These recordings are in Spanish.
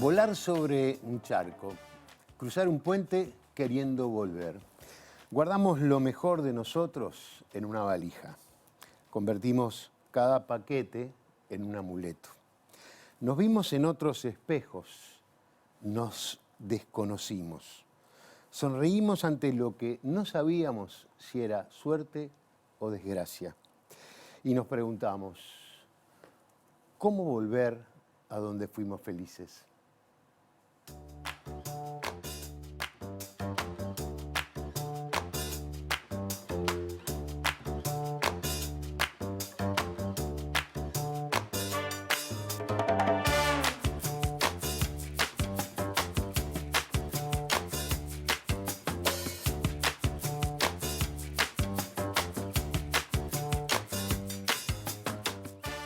Volar sobre un charco, cruzar un puente queriendo volver. Guardamos lo mejor de nosotros en una valija. Convertimos cada paquete en un amuleto. Nos vimos en otros espejos, nos desconocimos. Sonreímos ante lo que no sabíamos si era suerte o desgracia. Y nos preguntamos, ¿cómo volver a donde fuimos felices?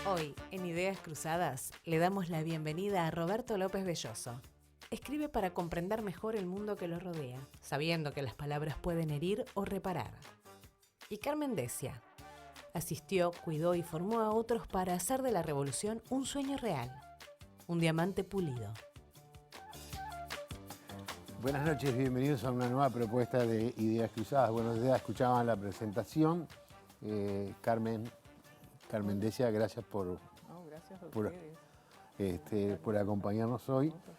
Hoy, en Ideas Cruzadas, le damos la bienvenida a Roberto López Belloso. Escribe para comprender mejor el mundo que lo rodea, sabiendo que las palabras pueden herir o reparar. Y Carmen Decia. Asistió, cuidó y formó a otros para hacer de la revolución un sueño real, un diamante pulido. Buenas noches, bienvenidos a una nueva propuesta de Ideas Cruzadas. Buenos días, escuchaban la presentación. Carmen Decia, gracias Gracias a por, ustedes. por acompañarnos hoy. Por favor.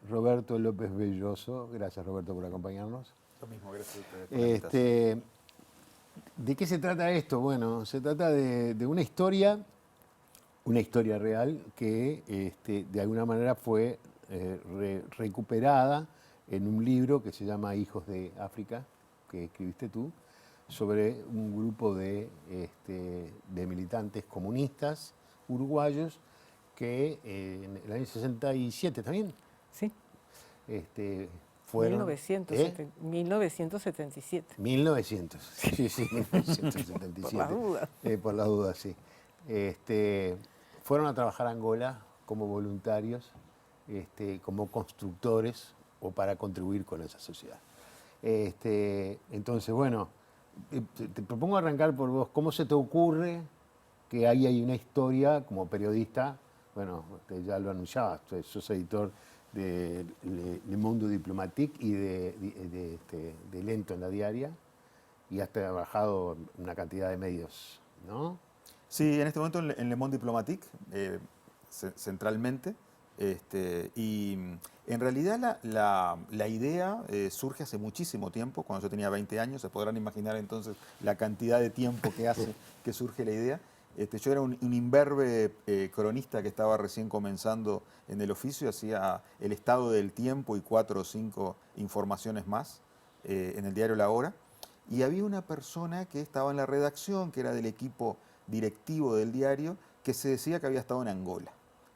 Roberto López Belloso, gracias Roberto por acompañarnos. Lo mismo, gracias a ustedes por la invitación. ¿De qué se trata esto? Bueno, se trata de una historia real que de alguna manera fue recuperada en un libro que se llama Hijos de África, que escribiste tú, sobre un grupo de militantes comunistas uruguayos que en el año 67, ¿está bien? Sí, Fueron... 1977. 1900, sí, 1977. Por las dudas. Por las dudas, sí. Fueron a trabajar a Angola como voluntarios, como constructores o para contribuir con esa sociedad. Entonces, bueno, te propongo arrancar por vos. ¿Cómo se te ocurre que ahí hay una historia como periodista? Bueno, ya lo anunciabas, sos editor de Le Monde Diplomatique y de Lento en la Diaria, y has trabajado en una cantidad de medios, ¿no? Sí, en este momento en Le Monde Diplomatique, centralmente, y en realidad la idea surge hace muchísimo tiempo, cuando yo tenía 20 años, se podrán imaginar entonces la cantidad de tiempo que hace que surge la idea. Yo era un imberbe cronista que estaba recién comenzando en el oficio, hacía el estado del tiempo y 4 o 5 informaciones más en el diario La Hora, y había una persona que estaba en la redacción, que era del equipo directivo del diario, que se decía que había estado en Angola.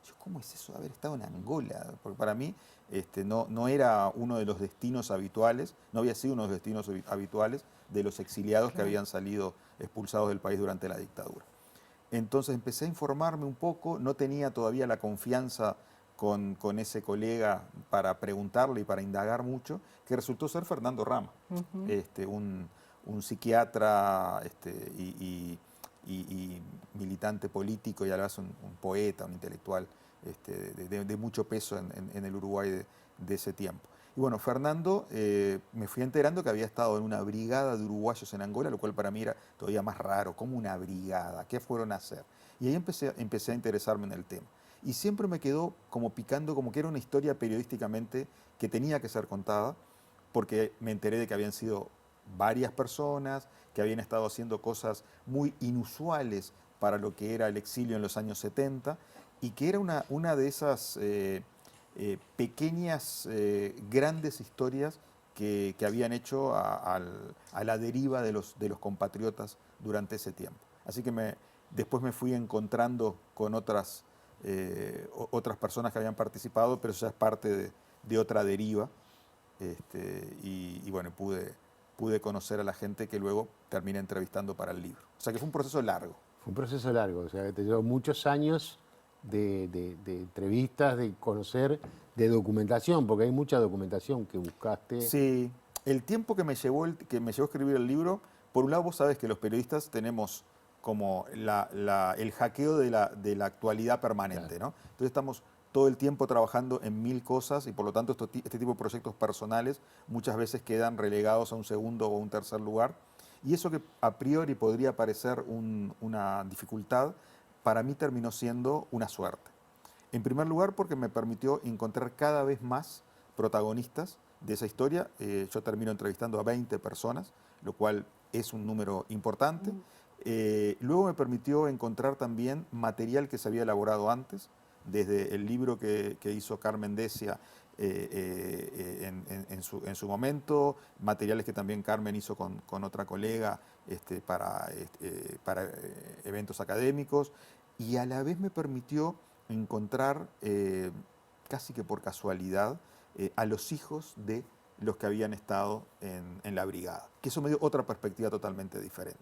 Yo, ¿cómo es eso de haber estado en Angola? Porque para mí no era uno de los destinos habituales, no había sido uno de los destinos habituales de los exiliados que habían salido expulsados del país durante la dictadura. Entonces empecé a informarme un poco, no tenía todavía la confianza con ese colega para preguntarle y para indagar mucho, que resultó ser Fernando Rama, un psiquiatra y militante político y a la vez un poeta, un intelectual de mucho peso en el Uruguay de ese tiempo. Y bueno, Fernando, me fui enterando que había estado en una brigada de uruguayos en Angola, lo cual para mí era todavía más raro, como una brigada, ¿qué fueron a hacer? Y ahí empecé a interesarme en el tema. Y siempre me quedó como picando, como que era una historia periodísticamente que tenía que ser contada, porque me enteré de que habían sido varias personas, que habían estado haciendo cosas muy inusuales para lo que era el exilio en los años 70, y que era una de esas pequeñas, grandes historias que habían hecho a la deriva de los compatriotas durante ese tiempo. Así que después me fui encontrando con otras personas que habían participado, pero eso ya es parte de otra deriva, y bueno, pude conocer a la gente que luego terminé entrevistando para el libro. O sea que fue un proceso largo. Fue un proceso largo, o sea, que te llevó muchos años de entrevistas, de conocer, de documentación, porque hay mucha documentación que buscaste. Sí, el tiempo que me llevó a escribir el libro, por un lado vos sabés que los periodistas tenemos como el hackeo de la actualidad permanente, Claro. ¿no? Entonces estamos todo el tiempo trabajando en 1000 cosas y por lo tanto este tipo de proyectos personales muchas veces quedan relegados a un segundo o un tercer lugar. Y eso que a priori podría parecer una dificultad, para mí terminó siendo una suerte. En primer lugar porque me permitió encontrar cada vez más protagonistas de esa historia. Yo termino entrevistando a 20 personas, lo cual es un número importante. Luego me permitió encontrar también material que se había elaborado antes, desde el libro que hizo Carmen Decia en su momento, materiales que también Carmen hizo con otra colega para eventos académicos, y a la vez me permitió encontrar, casi que por casualidad, a los hijos de los que habían estado en la brigada, que eso me dio otra perspectiva totalmente diferente.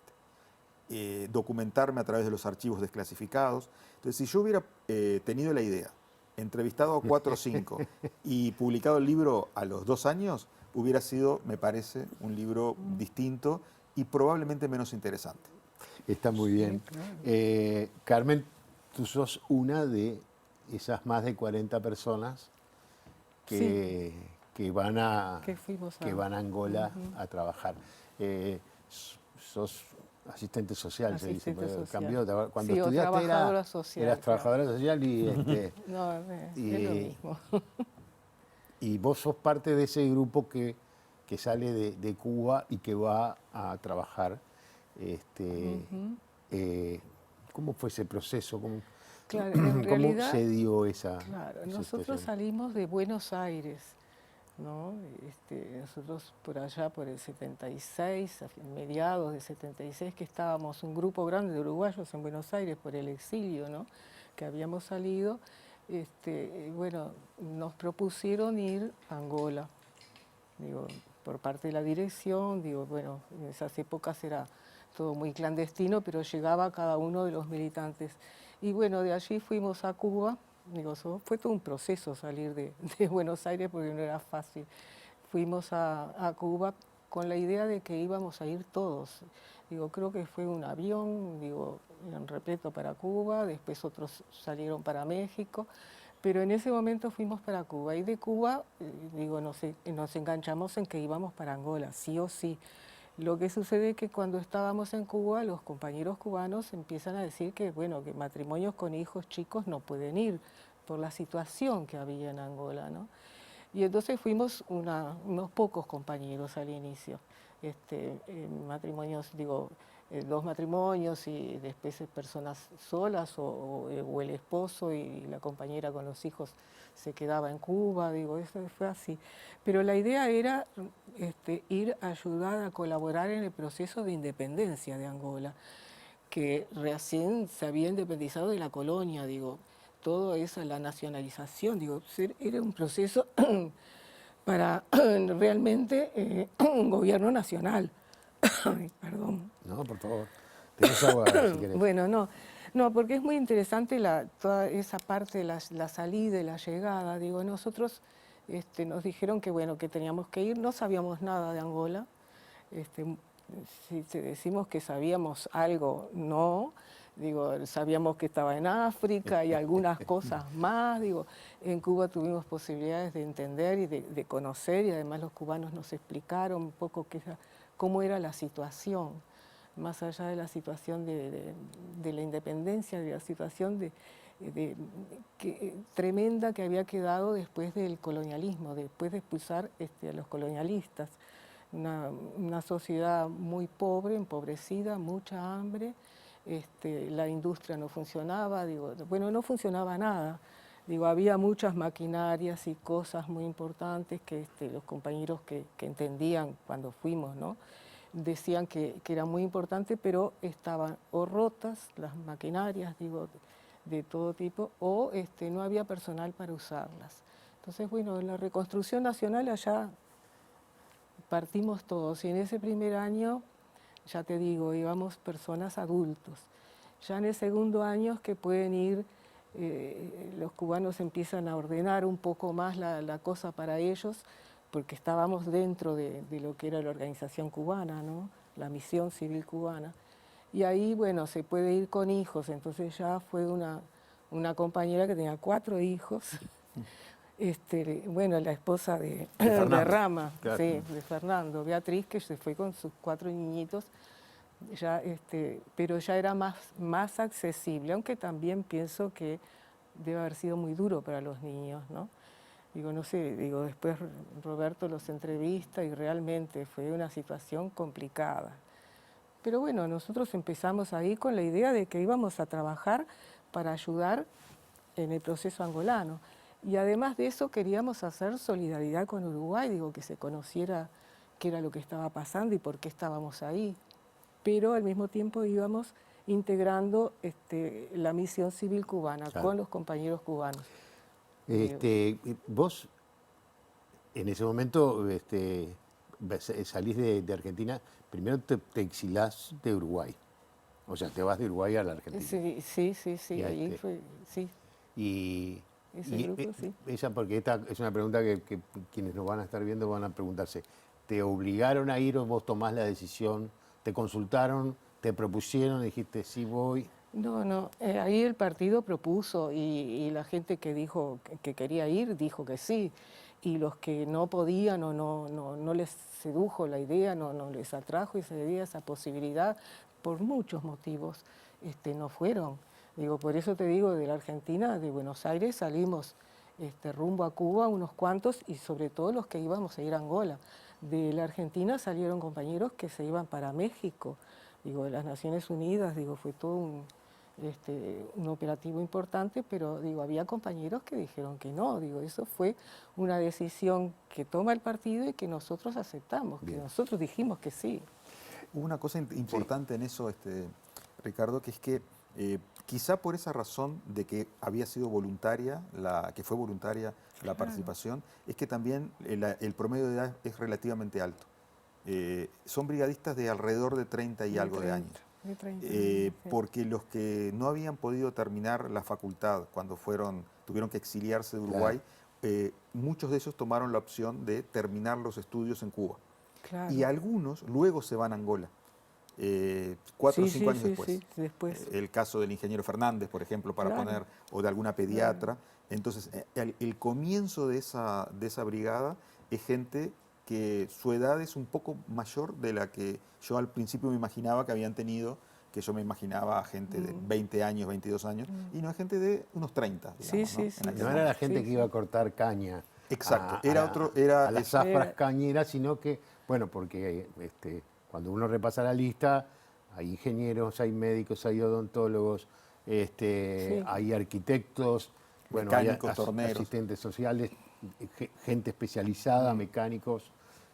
Documentarme a través de los archivos desclasificados. Entonces, si yo hubiera tenido la idea, entrevistado a 4 o 5 y publicado el libro a los 2 años, hubiera sido, me parece, un libro distinto y probablemente menos interesante. Está muy bien. Carmen, tú sos una de esas más de 40 personas que van a Angola a trabajar. Sos asistente social, se dice. Social. Cuando sí, estudiaste trabajadora social, eras trabajadora social y, no, es lo mismo. Y vos sos parte de ese grupo que sale de Cuba y que va a trabajar. ¿Cómo fue ese proceso? Claro, en realidad, ¿Cómo se dio esa nosotros situación? salimos de Buenos Aires, ¿no? Nosotros por allá, por el 76, a mediados de 76, que estábamos un grupo grande de uruguayos en Buenos Aires por el exilio, ¿no? Que habíamos salido, bueno, nos propusieron ir a Angola, digo, por parte de la dirección, digo, bueno, en esas épocas era todo muy clandestino, pero llegaba cada uno de los militantes. Y bueno, de allí fuimos a Cuba. Digo, fue todo un proceso salir de Buenos Aires porque no era fácil. Fuimos a Cuba con la idea de que íbamos a ir todos. Digo, creo que fue un avión, digo, en repleto para Cuba, después otros salieron para México, pero en ese momento fuimos para Cuba. Y de Cuba, digo, nos enganchamos en que íbamos para Angola, sí o sí. Lo que sucede es que cuando estábamos en Cuba, los compañeros cubanos empiezan a decir que, bueno, que matrimonios con hijos chicos no pueden ir por la situación que había en Angola, ¿no? Y entonces fuimos unos pocos compañeros al inicio, matrimonios, digo, 2 matrimonios y después personas solas o el esposo y la compañera con los hijos se quedaba en Cuba, digo, eso fue así. Pero la idea era ir a ayudar a colaborar en el proceso de independencia de Angola, que recién se había independizado de la colonia, digo, todo eso, la nacionalización, digo, era un proceso para realmente un gobierno nacional. Ay, perdón. No, por favor. Tenés agua si querés. Bueno, no, porque es muy interesante toda esa parte de la salida y la llegada. Digo, nosotros nos dijeron que bueno, que teníamos que ir, no sabíamos nada de Angola. Si decimos que sabíamos algo, no. Digo, sabíamos que estaba en África y algunas cosas más. Digo, en Cuba tuvimos posibilidades de entender y de conocer, y además los cubanos nos explicaron un poco cómo era la situación, más allá de la situación de la independencia, de la situación tremenda que había quedado después del colonialismo, después de expulsar a los colonialistas. Una sociedad muy pobre, empobrecida, mucha hambre. La industria no funcionaba, digo, bueno, no funcionaba nada. Digo, había muchas maquinarias y cosas muy importantes que los compañeros que entendían cuando fuimos, ¿no? Decían que era muy importante, pero estaban o rotas las maquinarias, digo, de todo tipo, o no había personal para usarlas. Entonces, bueno, en la reconstrucción nacional allá partimos todos, y en ese primer año, ya te digo, íbamos personas adultos. Ya en el segundo año es que pueden ir, los cubanos empiezan a ordenar un poco más la cosa para ellos, porque estábamos dentro de lo que era la organización cubana, ¿no? La misión civil cubana. Y ahí, bueno, se puede ir con hijos, entonces ya fue una una compañera que tenía 4 hijos. Bueno, la esposa de Fernando. Rama, Claro. sí, de Fernando, Beatriz, que se fue con sus 4 niñitos, ya, pero ya era más accesible, aunque también pienso que debe haber sido muy duro para los niños, ¿no? Digo, no sé, digo, después Roberto los entrevista y realmente fue una situación complicada. Pero bueno, nosotros empezamos ahí con la idea de que íbamos a trabajar para ayudar en el proceso angolano. Y además de eso queríamos hacer solidaridad con Uruguay, digo, que se conociera qué era lo que estaba pasando y por qué estábamos ahí. Pero al mismo tiempo íbamos integrando la misión civil cubana Claro. con los compañeros cubanos. Vos, en ese momento, salís de Argentina, primero te exilás de Uruguay. O sea, te vas de Uruguay a la Argentina. Sí, Y ahí fue, sí. Y, Ese grupo, sí. esa, porque esta es una pregunta que quienes nos van a estar viendo van a preguntarse. ¿Te obligaron a ir o vos tomás la decisión? ¿Te consultaron? ¿Te propusieron? ¿Dijiste sí voy? No, ahí el partido propuso y la gente que dijo que quería ir dijo que sí. Y los que no podían o no les sedujo la idea, no les atrajo esa idea, esa posibilidad, por muchos motivos, no fueron. Digo, por eso te digo, de la Argentina, de Buenos Aires, salimos rumbo a Cuba, unos cuantos, y sobre todo los que íbamos a ir a Angola. De la Argentina salieron compañeros que se iban para México. Digo, de las Naciones Unidas, digo, fue todo un operativo importante, pero digo, había compañeros que dijeron que no. Digo, eso fue una decisión que toma el partido y que nosotros aceptamos, Bien. que nosotros dijimos que sí. Hubo una cosa importante en eso, Ricardo, que es que quizá por esa razón de que había sido voluntaria, que fue voluntaria la participación, es que también el promedio de edad es relativamente alto. Son brigadistas de alrededor de 30 y algo de años. De 30 años, sí. Porque los que no habían podido terminar la facultad cuando tuvieron que exiliarse de Uruguay, muchos de ellos tomaron la opción de terminar los estudios en Cuba. Claro. Y algunos luego se van a Angola, 4 o 5 años después. Sí, después. El caso del ingeniero Fernández, por ejemplo, para Claro. poner, o de alguna pediatra. Entonces, el comienzo de esa brigada es gente que su edad es un poco mayor de la que yo al principio me imaginaba que habían tenido, que yo me imaginaba gente de 20 años, 22 años, y no es gente de unos 30, digamos, Sí, ¿no? sí, En aquel No momento. era la gente que iba a cortar caña. Exacto, A las zafras cañeras, sino que, bueno, porque cuando uno repasa la lista, hay ingenieros, hay médicos, hay odontólogos, hay arquitectos, bueno, Mecánicos, hay torneros. asistentes sociales, gente especializada, mecánicos,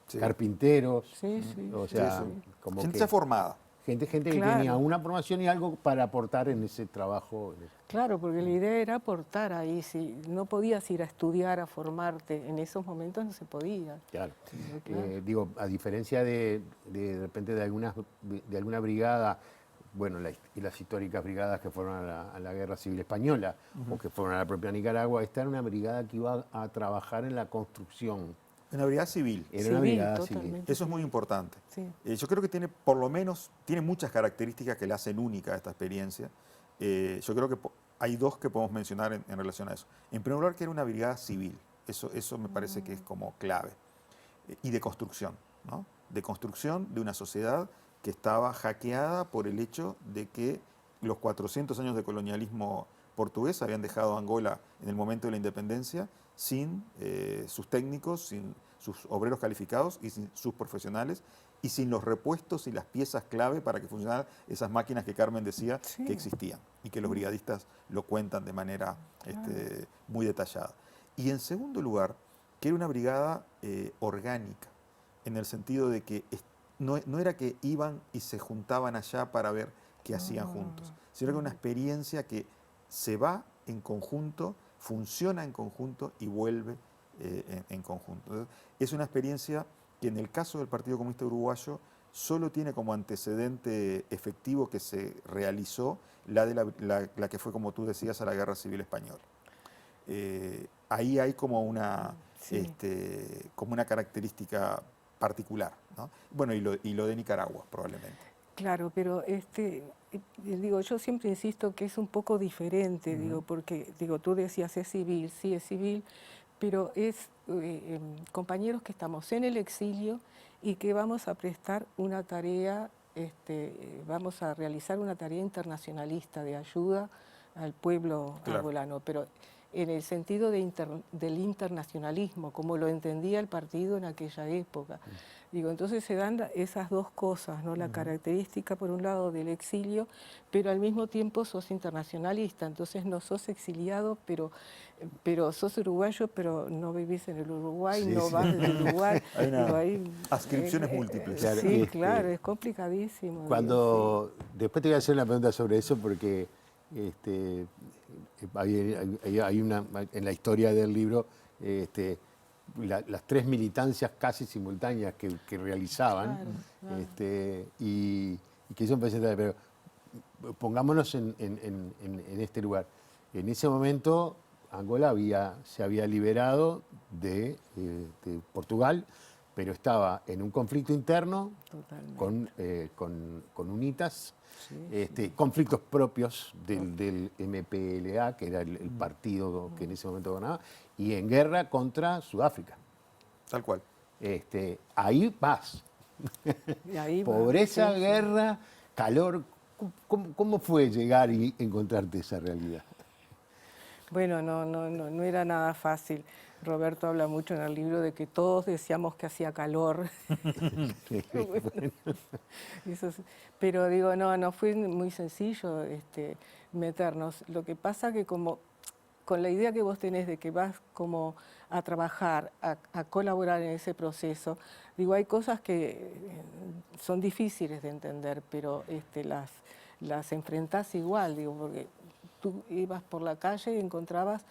Sí. carpinteros, Sí. o sea, Sí. como Gente que ya formada. gente que Claro. tenía una formación y algo para aportar en ese trabajo. Claro, porque la idea era aportar ahí. Si no podías ir a estudiar, a formarte, en esos momentos no se podía. Claro. Claro. Digo, a diferencia de repente de alguna brigada, bueno, las históricas brigadas que fueron a la Guerra Civil Española o que fueron a la propia Nicaragua, esta era una brigada que iba a trabajar en la construcción. Una brigada civil. Era una Civil, brigada civil. totalmente. Eso es muy importante. Sí. Yo creo que tiene, por lo menos, tiene muchas características que le hacen única a esta experiencia. Yo creo que hay dos que podemos mencionar en relación a eso. En primer lugar, que era una brigada civil. Eso me parece que es como clave. Y de construcción, ¿no? De construcción de una sociedad que estaba hackeada por el hecho de que los 400 años de colonialismo portugués habían dejado a Angola en el momento de la independencia sin sus técnicos, sin sus obreros calificados y sin sus profesionales y sin los repuestos y las piezas clave para que funcionaran esas máquinas que Carmen decía Sí. que existían y que los brigadistas lo cuentan de manera muy detallada. Y en segundo lugar, que era una brigada orgánica, en el sentido de que no era que iban y se juntaban allá para ver qué hacían juntos, sino que era una experiencia que se va en conjunto, funciona en conjunto y vuelve en conjunto. Entonces, es una experiencia que en el caso del Partido Comunista Uruguayo solo tiene como antecedente efectivo que se realizó la que fue, como tú decías, a la Guerra Civil Española. Ahí hay como una, Sí. como una característica particular, ¿no? Bueno, y lo de Nicaragua, probablemente. Claro, pero digo, yo siempre insisto que es un poco diferente, digo, porque digo, tú decías es civil, sí es civil, pero es compañeros que estamos en el exilio y que vamos a prestar una tarea, vamos a realizar una tarea internacionalista de ayuda al pueblo angolano, pero en el sentido del internacionalismo, como lo entendía el partido en aquella época. Digo, entonces se dan esas dos cosas, ¿no? La característica, por un lado, del exilio, pero al mismo tiempo sos internacionalista, entonces no sos exiliado, pero sos uruguayo, pero no vivís en el Uruguay, no vas del Uruguay. Hay Digo, ahí, ascripciones múltiples. Claro, sí, claro, es complicadísimo. Cuando, después te voy a hacer una pregunta sobre eso porque hay una, en la historia del libro las tres militancias casi simultáneas que realizaban y que son presentadas, pero pongámonos en este lugar. En ese momento Angola se había liberado de Portugal, pero estaba en un conflicto interno con UNITAS, conflictos propios del MPLA, que era el partido que en ese momento gobernaba, y en guerra contra Sudáfrica. Tal cual. Ahí vas. Y ahí Pobreza, sí, sí. guerra, calor. ¿Cómo fue llegar y encontrarte esa realidad? Bueno, no era nada fácil. Roberto habla mucho en el libro de que todos decíamos que hacía calor. Bueno, pero digo, no fue muy sencillo meternos. Lo que pasa que como con la idea que vos tenés de que vas como a trabajar, a colaborar en ese proceso, digo, hay cosas que son difíciles de entender, pero las enfrentás igual, digo, porque tú ibas por la calle y encontrabas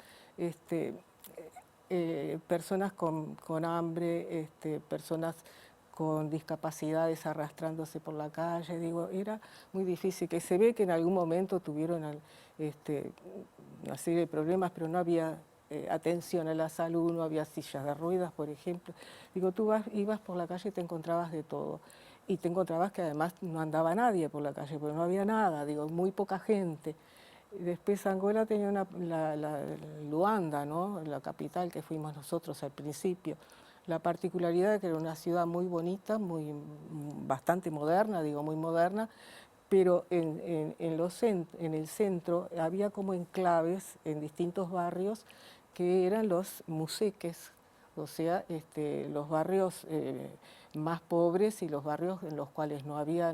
personas con hambre, personas con discapacidades arrastrándose por la calle, digo, era muy difícil, que se ve que en algún momento tuvieron una serie de problemas, pero no había atención a la salud, no había sillas de ruedas, por ejemplo. Digo, ibas por la calle y te encontrabas de todo. Y te encontrabas que además no andaba nadie por la calle, porque no había nada, digo, muy poca gente. Después Angola tenía Luanda, ¿no? La capital que fuimos nosotros al principio. La particularidad de que era una ciudad muy bonita, bastante moderna, digo muy moderna, pero en el centro había como enclaves en distintos barrios que eran los museques, o sea, los barrios más pobres y los barrios en los cuales no había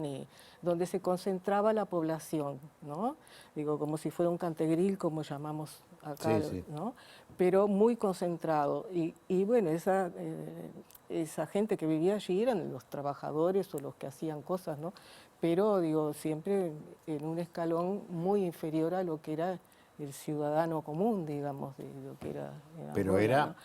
donde se concentraba la población, ¿no? Digo, como si fuera un cantegril, como llamamos acá, Sí. ¿no? Pero muy concentrado. Y bueno, esa gente que vivía allí eran los trabajadores o los que hacían cosas, ¿no? Pero, digo, siempre en un escalón muy inferior a lo que era el ciudadano común, digamos, de lo que era. Pero Angola, era, ¿no?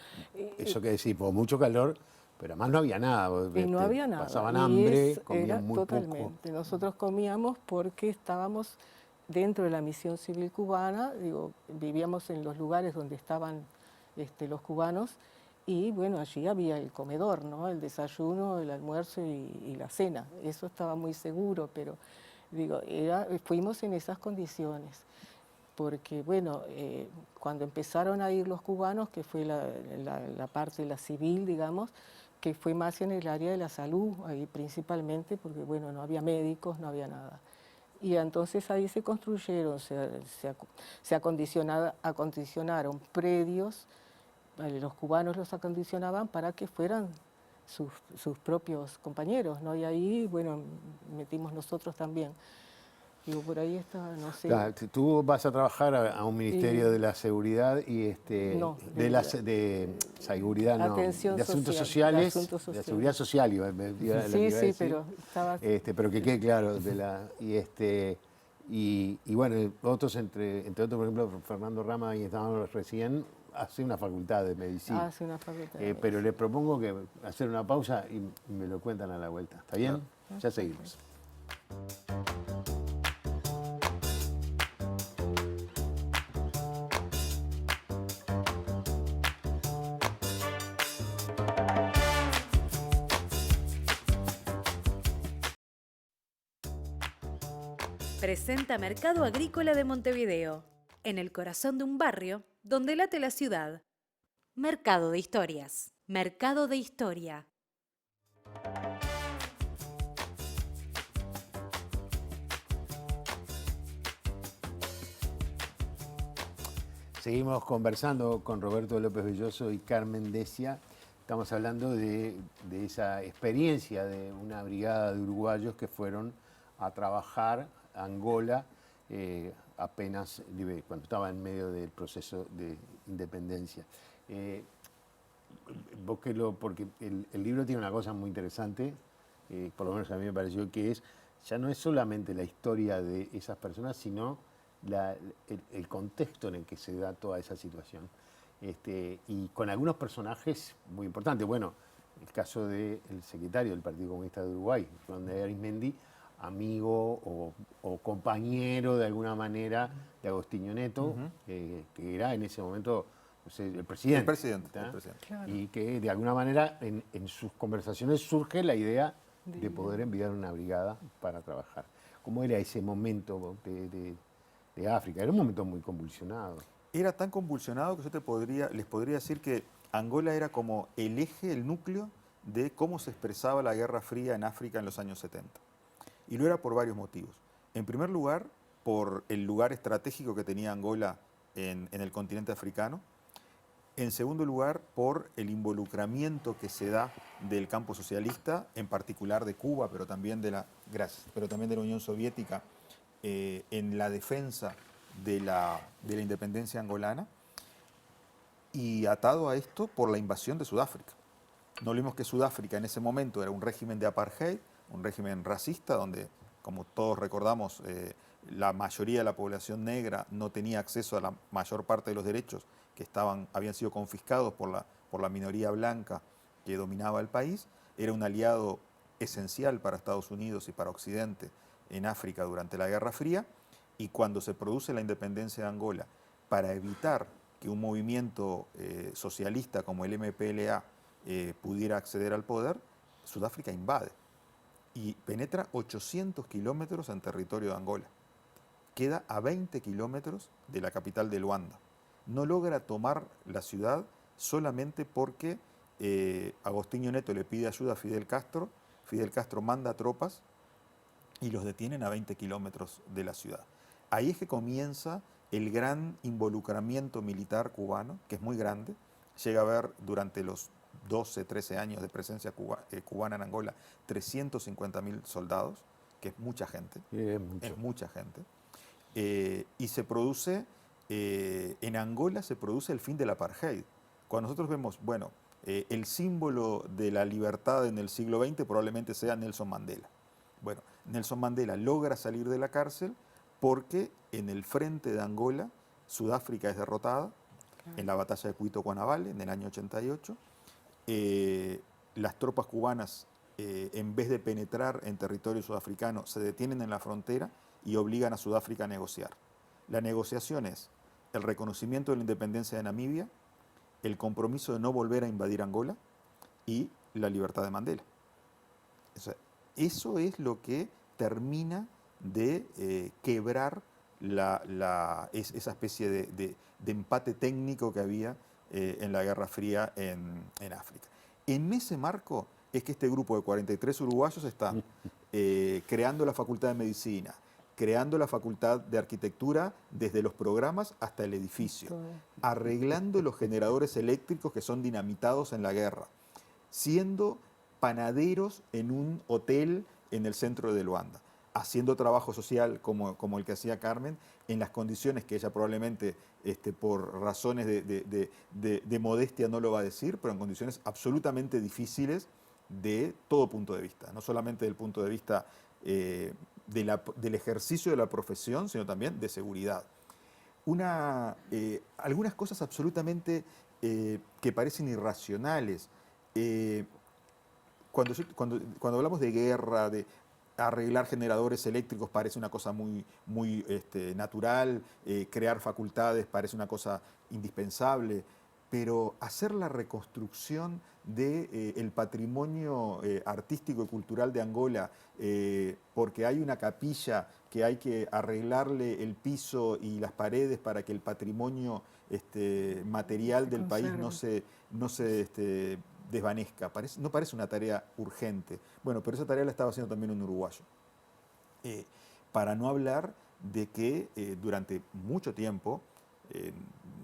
eso que decís, por mucho calor, pero además no había nada. Y no había nada. Pasaban Y hambre, era comían muy totalmente. poco. Nosotros comíamos porque estábamos dentro de la misión civil cubana, digo, vivíamos en los lugares donde estaban los cubanos, y bueno, allí había el comedor, ¿no? El desayuno, el almuerzo y la cena. Eso estaba muy seguro, pero digo, fuimos en esas condiciones. Porque bueno, cuando empezaron a ir los cubanos, que fue la parte la civil, digamos, que fue más en el área de la salud, ahí principalmente, porque bueno, no había médicos, no había nada. Y entonces ahí se construyeron, se acondicionaron predios, los cubanos los acondicionaban para que fueran sus propios compañeros, ¿no? Y ahí, bueno, metimos nosotros también. Digo, por ahí está, no sé. Claro, tú vas a trabajar a un ministerio de la seguridad y No, de seguridad, no, Atención de asuntos social, de sociales, asuntos de sociales. seguridad social, iba a Sí, decir. pero estaba... Pero que quede claro y bueno, otros entre otros, por ejemplo, Fernando Rama y estábamos recién hace una facultad de medicina. Hace una facultad de Pero medicina. les propongo que hacer una pausa y me lo cuentan a la vuelta. ¿Está bien? Ya seguimos. Presenta Mercado Agrícola de Montevideo, en el corazón de un barrio donde late la ciudad. Mercado de Historias. Mercado de Historia. Seguimos conversando con Roberto López Belloso y Carmen Decia. Estamos hablando de esa experiencia de una brigada de uruguayos que fueron a trabajar a Angola apenas cuando estaba en medio del proceso de independencia. Porque el libro tiene una cosa muy interesante, por lo menos a mí me pareció, que ya no es solamente la historia de esas personas, sino el contexto en el que se da toda esa situación. Y con algunos personajes muy importantes. Bueno, el caso del secretario del Partido Comunista de Uruguay, Juan de Arismendi, amigo o compañero de alguna manera de Agostinho Neto, que era en ese momento, no sé, el presidente. El presidente. Claro. Y que de alguna manera en sus conversaciones surge la idea de poder enviar una brigada para trabajar. ¿Cómo era ese momento de África? Era un momento muy convulsionado. Era tan convulsionado que les podría decir que Angola era como el eje, el núcleo de cómo se expresaba la Guerra Fría en África en los años 70. Y lo era por varios motivos. En primer lugar, por el lugar estratégico que tenía Angola en el continente africano. En segundo lugar, por el involucramiento que se da del campo socialista, en particular de Cuba, pero también de la Unión Soviética, en la defensa de la independencia angolana, y atado a esto por la invasión de Sudáfrica. No olvidemos que Sudáfrica en ese momento era un régimen de apartheid, un régimen racista, donde, como todos recordamos, la mayoría de la población negra no tenía acceso a la mayor parte de los derechos que habían sido confiscados por la minoría blanca que dominaba el país. Era un aliado esencial para Estados Unidos y para Occidente en África durante la Guerra Fría, y cuando se produce la independencia de Angola, para evitar que un movimiento socialista como el MPLA pudiera acceder al poder, Sudáfrica invade y penetra 800 kilómetros en territorio de Angola. Queda a 20 kilómetros de la capital de Luanda. No logra tomar la ciudad solamente porque Agostinho Neto le pide ayuda a Fidel Castro. Fidel Castro manda tropas y los detienen a 20 kilómetros de la ciudad. Ahí es que comienza el gran involucramiento militar cubano, que es muy grande. Llega a haber durante los 12, 13 años de presencia cubana en Angola 350.000 soldados, que es mucha gente. Es mucha gente. Y se produce, en Angola se produce el fin del apartheid. Cuando nosotros vemos, bueno, el símbolo de la libertad en el siglo XX probablemente sea Nelson Mandela. Bueno, Nelson Mandela logra salir de la cárcel porque en el frente de Angola, Sudáfrica es derrotada en la batalla de Cuito-Cuanavale en el año 88. Las tropas cubanas, en vez de penetrar en territorio sudafricano, se detienen en la frontera y obligan a Sudáfrica a negociar. La negociación es el reconocimiento de la independencia de Namibia, el compromiso de no volver a invadir Angola y la libertad de Mandela. O sea, eso es lo que termina de quebrar esa especie de empate técnico que había en la Guerra Fría en África. En ese marco es que este grupo de 43 uruguayos está creando la Facultad de Medicina, creando la Facultad de Arquitectura desde los programas hasta el edificio, arreglando los generadores eléctricos que son dinamitados en la guerra, siendo panaderos en un hotel en el centro de Luanda, haciendo trabajo social como el que hacía Carmen, en las condiciones que ella probablemente por razones de modestia no lo va a decir, pero en condiciones absolutamente difíciles de todo punto de vista, no solamente del punto de vista del ejercicio de la profesión, sino también de seguridad. Algunas cosas absolutamente que parecen irracionales. Cuando hablamos de guerra, de arreglar generadores eléctricos, parece una cosa muy natural, crear facultades parece una cosa indispensable. pero hacer la reconstrucción del patrimonio artístico y cultural de Angola, porque hay una capilla que hay que arreglarle el piso y las paredes para que el patrimonio material del país no se desvanezca. No parece una tarea urgente. Bueno, pero esa tarea la estaba haciendo también un uruguayo. Para no hablar de que durante mucho tiempo,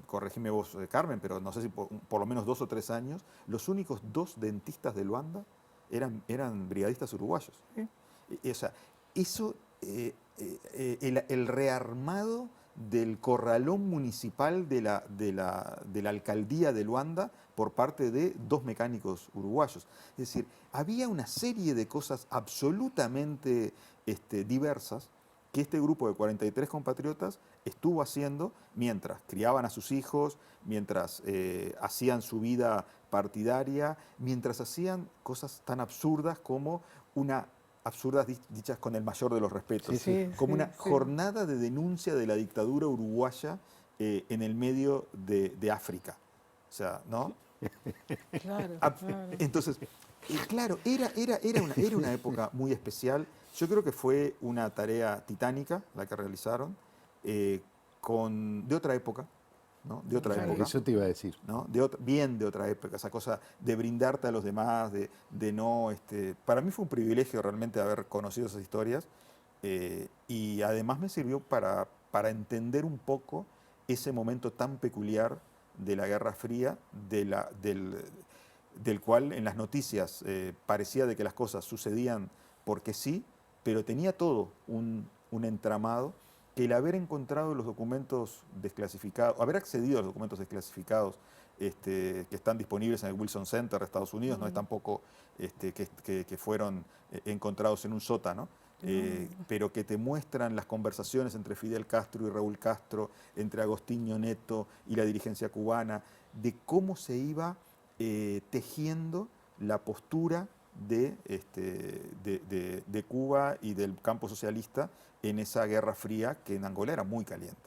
corregime vos, Carmen, pero no sé si por lo menos 2 o 3 años, los únicos 2 dentistas de Luanda eran brigadistas uruguayos. O sea, eso, el rearmado del corralón municipal de la alcaldía de Luanda por parte de 2 mecánicos uruguayos. Es decir, había una serie de cosas absolutamente diversas que este grupo de 43 compatriotas estuvo haciendo mientras criaban a sus hijos, mientras hacían su vida partidaria, mientras hacían cosas tan absurdas como absurdas dichas con el mayor de los respetos, como una jornada de denuncia de la dictadura uruguaya en el medio de África. O sea, ¿no? Claro, claro. Entonces, claro, era una época muy especial. Yo creo que fue una tarea titánica la que realizaron, de otra época, ¿no? De otra época. Eso te iba a decir. ¿No? Bien de otra época, esa cosa de brindarte a los demás, de no... para mí fue un privilegio realmente haber conocido esas historias, y además me sirvió para entender un poco ese momento tan peculiar de la Guerra Fría, del cual en las noticias parecía de que las cosas sucedían porque sí, pero tenía todo un entramado que el haber encontrado los documentos desclasificados, haber accedido a los documentos desclasificados que están disponibles en el Wilson Center de Estados Unidos, no es tampoco que fueron encontrados en un sótano, pero que te muestran las conversaciones entre Fidel Castro y Raúl Castro, entre Agostinho Neto y la dirigencia cubana, de cómo se iba tejiendo la postura de Cuba y del campo socialista en esa Guerra Fría que en Angola era muy caliente.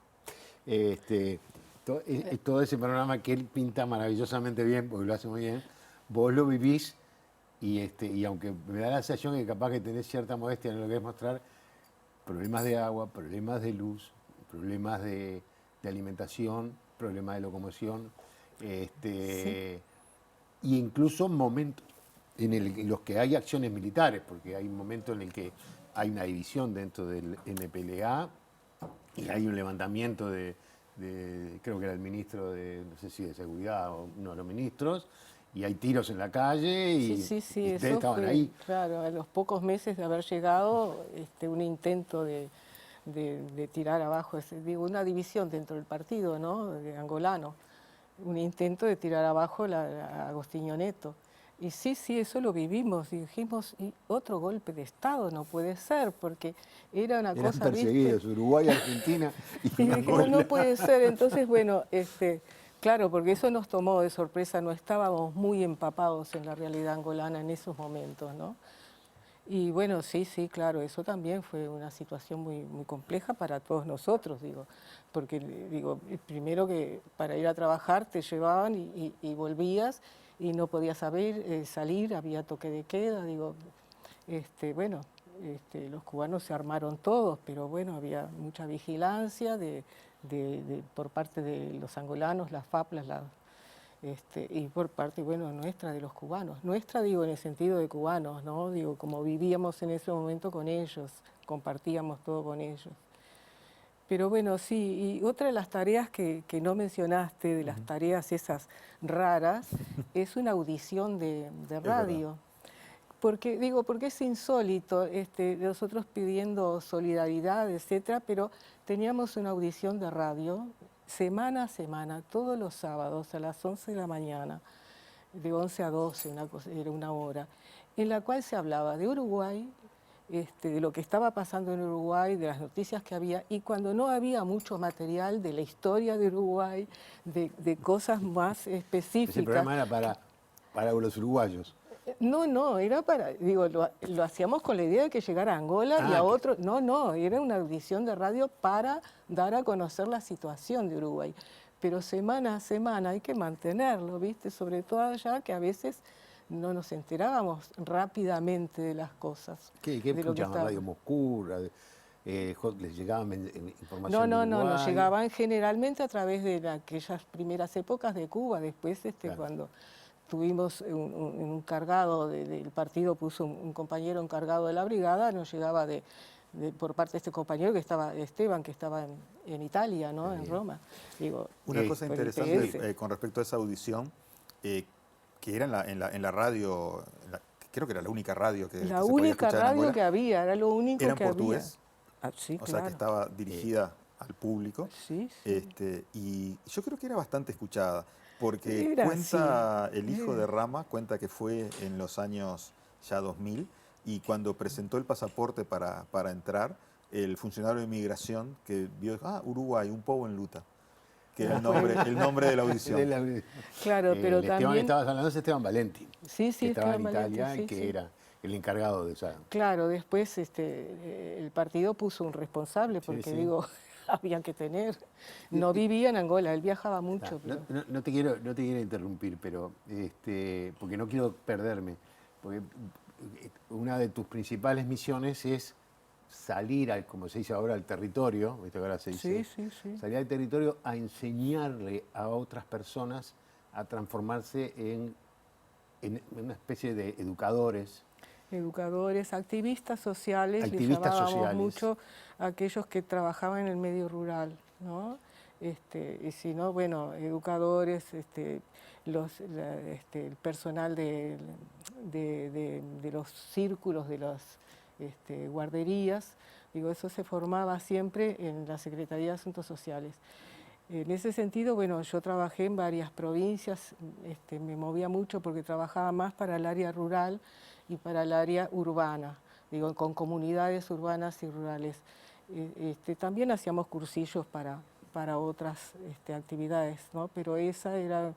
Todo ese panorama que él pinta maravillosamente bien, porque lo hace muy bien, vos lo vivís y aunque me da la sensación que capaz que tenés cierta modestia en lo que es mostrar, problemas de agua, problemas de luz, problemas de alimentación, problemas de locomoción, e incluso momentos en los que hay acciones militares, porque hay un momento en el que hay una división dentro del MPLA y hay un levantamiento creo que era el ministro no sé si de seguridad o uno de los ministros, y hay tiros en la calle y ustedes estaban ahí. Claro, a los pocos meses de haber llegado, un intento de tirar abajo, una división dentro del partido, ¿no? De angolano, un intento de tirar abajo a Agostinho Neto. Y sí, eso lo vivimos y dijimos, y otro golpe de Estado no puede ser, porque era una Eran cosa... perseguidos, Uruguay, Argentina y dijimos, no puede ser. Entonces, bueno, claro, porque eso nos tomó de sorpresa, no estábamos muy empapados en la realidad angolana en esos momentos, ¿no? Y bueno, sí, claro, eso también fue una situación muy, muy compleja para todos nosotros, porque primero que para ir a trabajar te llevaban y volvías, y no podías salir, había toque de queda, los cubanos se armaron todos, pero bueno, había mucha vigilancia por parte de los angolanos, las FAPLAS, y por parte, nuestra, de los cubanos. Nuestra, en el sentido de cubanos, ¿no? Como vivíamos en ese momento con ellos, compartíamos todo con ellos. Pero bueno, sí, y otra de las tareas que no mencionaste, de las tareas esas raras, es una audición de radio. Porque es insólito, nosotros pidiendo solidaridad, etcétera, pero teníamos una audición de radio semana a semana, todos los sábados a las 11 de la mañana, de 11 a 12, era una hora, en la cual se hablaba de Uruguay, de lo que estaba pasando en Uruguay, de las noticias que había, y cuando no había mucho material de la historia de Uruguay, de cosas más específicas. Ese programa era para los uruguayos. No, era para, lo hacíamos con la idea de que llegara a Angola y a otro. No, era una audición de radio para dar a conocer la situación de Uruguay. pero semana a semana hay que mantenerlo, ¿viste? Sobre todo allá que a veces no nos enterábamos rápidamente de las cosas. ¿Qué de lo que escuchaban? estaba. Radio Moscú, les llegaban información No, de Uruguay. nos llegaban generalmente a través de aquellas primeras épocas de Cuba, después Claro. cuando tuvimos un encargado del partido, puso un compañero encargado de la brigada, nos llegaba por parte de este compañero que estaba, Esteban, que estaba en Italia, ¿no? En Roma. Digo, Una cosa por interesante IPS. con respecto a esa audición, que era en la radio, creo que era la única radio que La se podía única escuchar en radio Angola, que había, era lo único era en que portugués, había. Sí, o sea que claro. estaba dirigida al público. Sí, sí. Y yo creo que era bastante escuchada, porque Era cuenta así, el hijo de Rama, cuenta que fue en los años ya 2000, y cuando presentó el pasaporte para entrar, el funcionario de inmigración que vio, Uruguay, un poco en luta, que era el nombre de la audición. Claro, pero el Esteban que también... estabas hablando es Esteban Valenti, Sí, sí, que estaba en Esteban Valenti, Italia y sí, que sí. era el encargado de esa... Claro, después el partido puso un responsable, porque sí. digo, habían que tener. No vivía en Angola, él viajaba mucho. No te quiero interrumpir, pero porque no quiero perderme, porque una de tus principales misiones es salir, como se dice ahora, al territorio, ¿viste? Ahora se dice, Sí. salir al territorio a enseñarle a otras personas a transformarse en una especie de educadores. Educadores, activistas sociales, les Activistas llamábamos sociales. mucho a aquellos que trabajaban en el medio rural, ¿no? Y si no, bueno, educadores, el personal de los círculos, de las guarderías, digo, eso se formaba siempre en la Secretaría de Asuntos Sociales. En ese sentido, bueno, yo trabajé en varias provincias, me movía mucho porque trabajaba más para el área rural y para el área urbana, digo, con comunidades urbanas y rurales. También hacíamos cursillos para otras actividades, ¿no? Pero esa era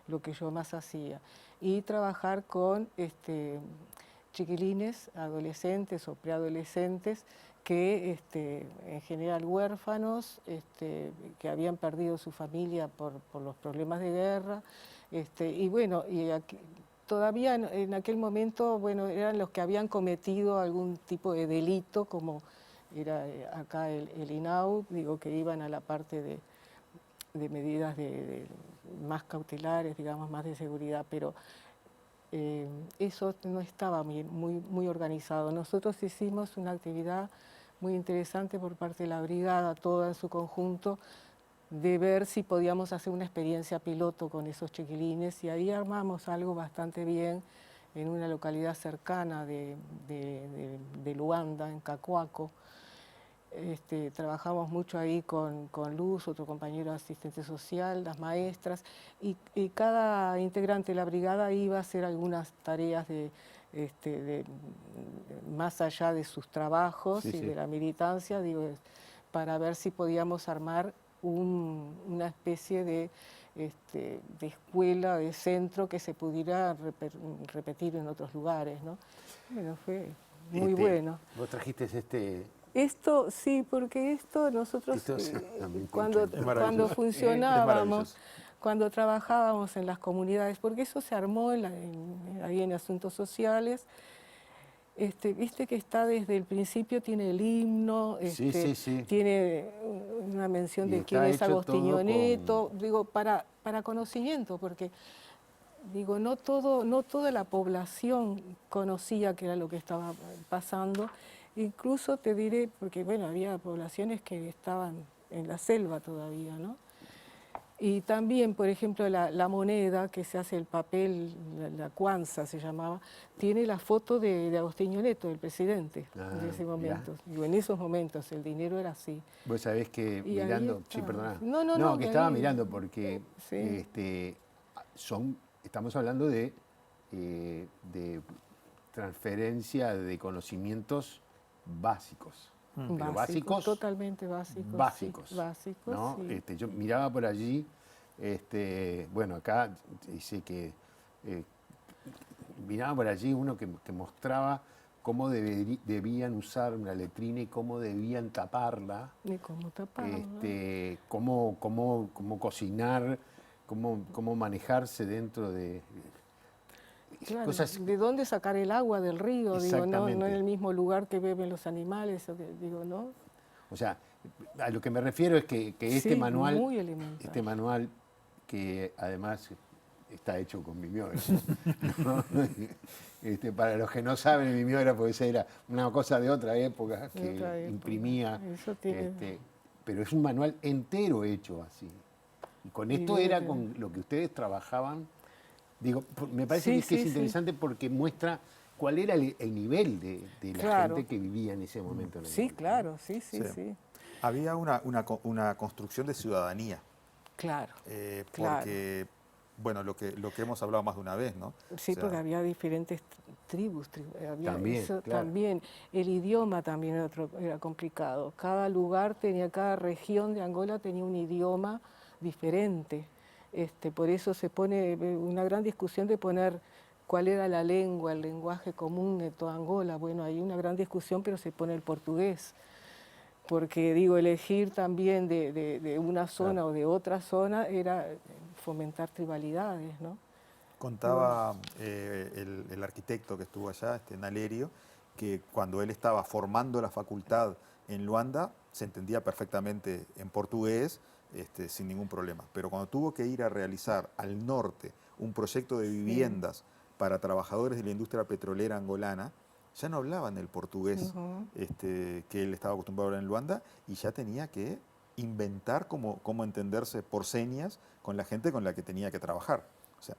lo que yo más hacía. Y trabajar con chiquilines, adolescentes o preadolescentes, que en general huérfanos, que habían perdido su familia por los problemas de guerra, y bueno, todavía en aquel momento, bueno, eran los que habían cometido algún tipo de delito, como era acá el INAU, digo, que iban a la parte de medidas más cautelares, digamos, más de seguridad, pero eso no estaba muy organizado. Nosotros hicimos una actividad muy interesante por parte de la brigada, toda en su conjunto, de ver si podíamos hacer una experiencia piloto con esos chiquilines, y ahí armamos algo bastante bien en una localidad cercana de Luanda, en Cacoaco. Trabajamos mucho ahí con Luz, otro compañero asistente social, las maestras, y cada integrante de la brigada iba a hacer algunas tareas más allá de sus trabajos y de la militancia, digo, para ver si podíamos armar una especie de escuela, de centro que se pudiera repetir en otros lugares, ¿no? Bueno, fue muy bueno. Vos trajiste Esto, sí, porque nosotros cuando funcionábamos, cuando trabajábamos en las comunidades, porque eso se armó ahí en Asuntos Sociales, viste que está desde el principio, tiene el himno, tiene una mención de quién es Agostinho Neto, digo, para conocimiento, porque digo, no toda la población conocía qué era lo que estaba pasando. Incluso te diré, porque bueno, había poblaciones que estaban en la selva todavía, ¿no? Y también, por ejemplo, la moneda que se hace el papel, la cuanza se llamaba, tiene la foto de Agostinho Neto, el presidente, en ese momento. Digo, en esos momentos el dinero era así. Vos sabés que Y mirando, sí, perdona. No, que estaba mirando porque estamos hablando de transferencia de conocimientos básicos. Pero básicos, totalmente básicos. Básicos. Sí, básicos, ¿no? sí. Yo miraba por allí, bueno, acá dice que miraba por allí uno que mostraba cómo debían usar una letrina y cómo debían taparla, ¿Y cómo taparla? cómo cocinar, cómo manejarse dentro de Claro, cosas. ¿de dónde sacar el agua del río? Digo, no en Exactamente. el mismo lugar que beben los animales, digo, ¿no? O sea, a lo que me refiero es que Sí, muy elemental. este manual, que además está hecho con mimeógrafo, ¿no? Para los que no saben, el mimeógrafo esa era una cosa de otra época De que otra época. imprimía, Eso tiene... pero es un manual entero hecho así. Y con esto debe era tener- con lo que ustedes trabajaban. Digo, me parece Sí, que es sí, sí. interesante porque muestra cuál era el nivel de la Claro. gente que vivía en ese momento en el Sí, mundo. claro, sí, sí, Sí. sí. Había una construcción de ciudadanía, Claro, claro. porque, bueno, lo que hemos hablado más de una vez, ¿no? Sí, O sea, porque había diferentes tribus, había También, eso claro. también. El idioma también era complicado. Cada lugar tenía, cada región de Angola tenía un idioma diferente. Por eso se pone una gran discusión de poner cuál era la lengua, el lenguaje común de toda Angola. Bueno, hay una gran discusión, pero se pone el portugués. Porque digo, elegir también de una zona o de otra zona era fomentar tribalidades, ¿no? contaba el arquitecto que estuvo allá, Nalerio, que cuando él estaba formando la facultad en Luanda, se entendía perfectamente en portugués, sin ningún problema. Pero cuando tuvo que ir a realizar al norte un proyecto de viviendas para trabajadores de la industria petrolera angolana, ya no hablaban el portugués que él estaba acostumbrado a hablar en Luanda y ya tenía que inventar cómo entenderse por señas con la gente con la que tenía que trabajar. O sea,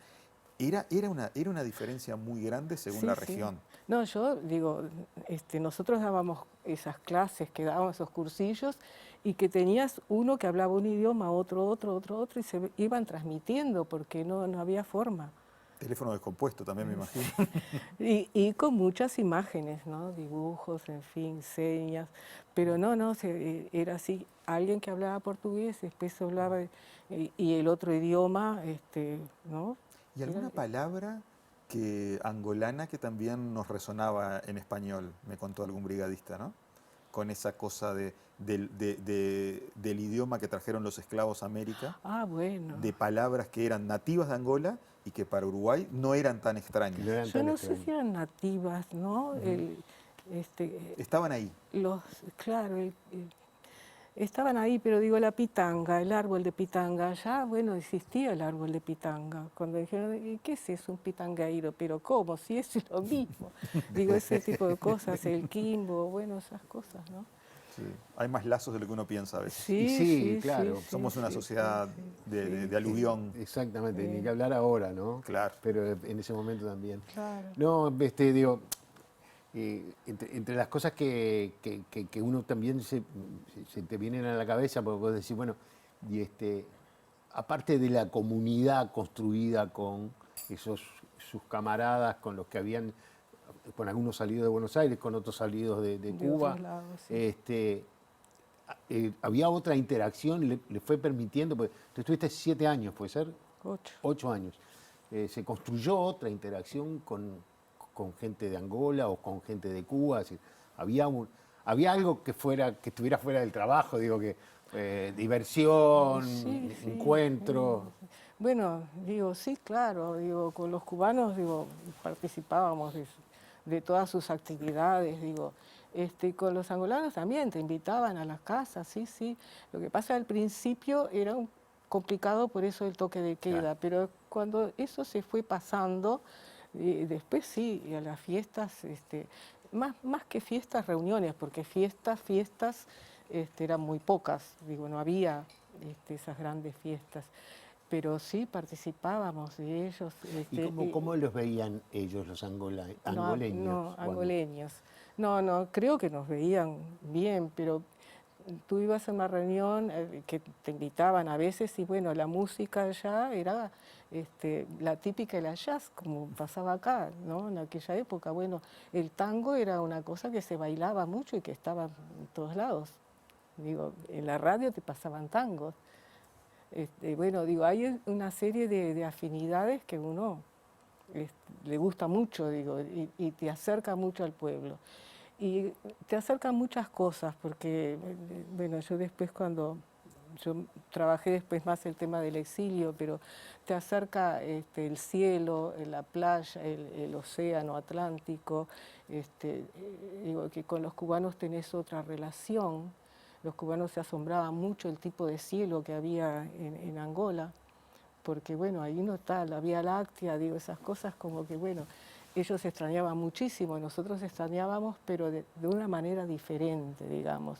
era una diferencia muy grande según Sí, la sí. región. No, yo digo, nosotros dábamos esas clases, que dábamos esos cursillos, y que tenías uno que hablaba un idioma, otro, y se iban transmitiendo, porque no había forma. Teléfono descompuesto también, me imagino. Y con muchas imágenes, ¿no? Dibujos, en fin, señas, pero era así, alguien que hablaba portugués, después hablaba, y el otro idioma, ¿no? ¿Y alguna palabra angolana que también nos resonaba en español? Me contó algún brigadista, ¿no? Con esa cosa del idioma que trajeron los esclavos a América, Ah, bueno. de palabras que eran nativas de Angola y que para Uruguay no eran tan extrañas. No eran Yo tan no sé extraños. si eran nativas, ¿no? Estaban ahí. Claro, estaban ahí, pero digo, la pitanga, el árbol de pitanga, ya, bueno, existía el árbol de pitanga. Cuando dijeron, "¿Y qué es eso, un pitangueiro? Pero ¿cómo? Si es lo mismo. Digo, ese tipo de cosas, el quimbo, bueno, esas cosas, ¿no? Sí. Hay más lazos de lo que uno piensa a veces. Y sí, claro, Somos una sociedad de sí. aluvión. Exactamente, ni que hablar ahora, ¿no? Claro. Pero en ese momento también. Claro. No, digo, entre las cosas que uno también se te vienen a la cabeza, porque vos decís, bueno, y aparte de la comunidad construida con sus camaradas, con los que habían, con algunos salidos de Buenos Aires, con otros salidos de Cuba, otros lados, sí. había otra interacción, le fue permitiendo, porque tú estuviste 7 años, ¿puede ser? 8. 8 años. Se construyó otra interacción con gente de Angola o con gente de Cuba. Es decir, había algo que estuviera fuera del trabajo, digo que diversión, Sí, sí, encuentro. Bueno, digo, sí, claro, digo, con los cubanos, digo, participábamos de todas sus actividades, digo, con los angolanos también te invitaban a las casas, sí, sí. Lo que pasa al principio era complicado por eso el toque de queda, Claro. pero cuando eso se fue pasando, después sí, y a las fiestas, más que fiestas, reuniones, porque fiestas, eran muy pocas, digo, no había esas grandes fiestas. Pero sí participábamos de ellos. ¿Y cómo los veían ellos, los angoleños? No, angoleños. No, creo que nos veían bien, pero tú ibas a una reunión que te invitaban a veces y bueno, la música allá era la típica de la jazz, como pasaba acá, ¿no? En aquella época, bueno, el tango era una cosa que se bailaba mucho y que estaba en todos lados. Digo, en la radio te pasaban tangos. Bueno, digo, hay una serie de afinidades que uno le gusta mucho, digo, y te acerca mucho al pueblo. Y te acercan muchas cosas, porque, bueno, yo después yo trabajé después más el tema del exilio, pero te acerca el cielo, la playa, el océano Atlántico, digo que con los cubanos tenés otra relación. Los cubanos se asombraban mucho el tipo de cielo que había en Angola, porque bueno, ahí no está la Vía Láctea, digo, esas cosas como que bueno, ellos extrañaban muchísimo, nosotros extrañábamos, pero de una manera diferente, digamos,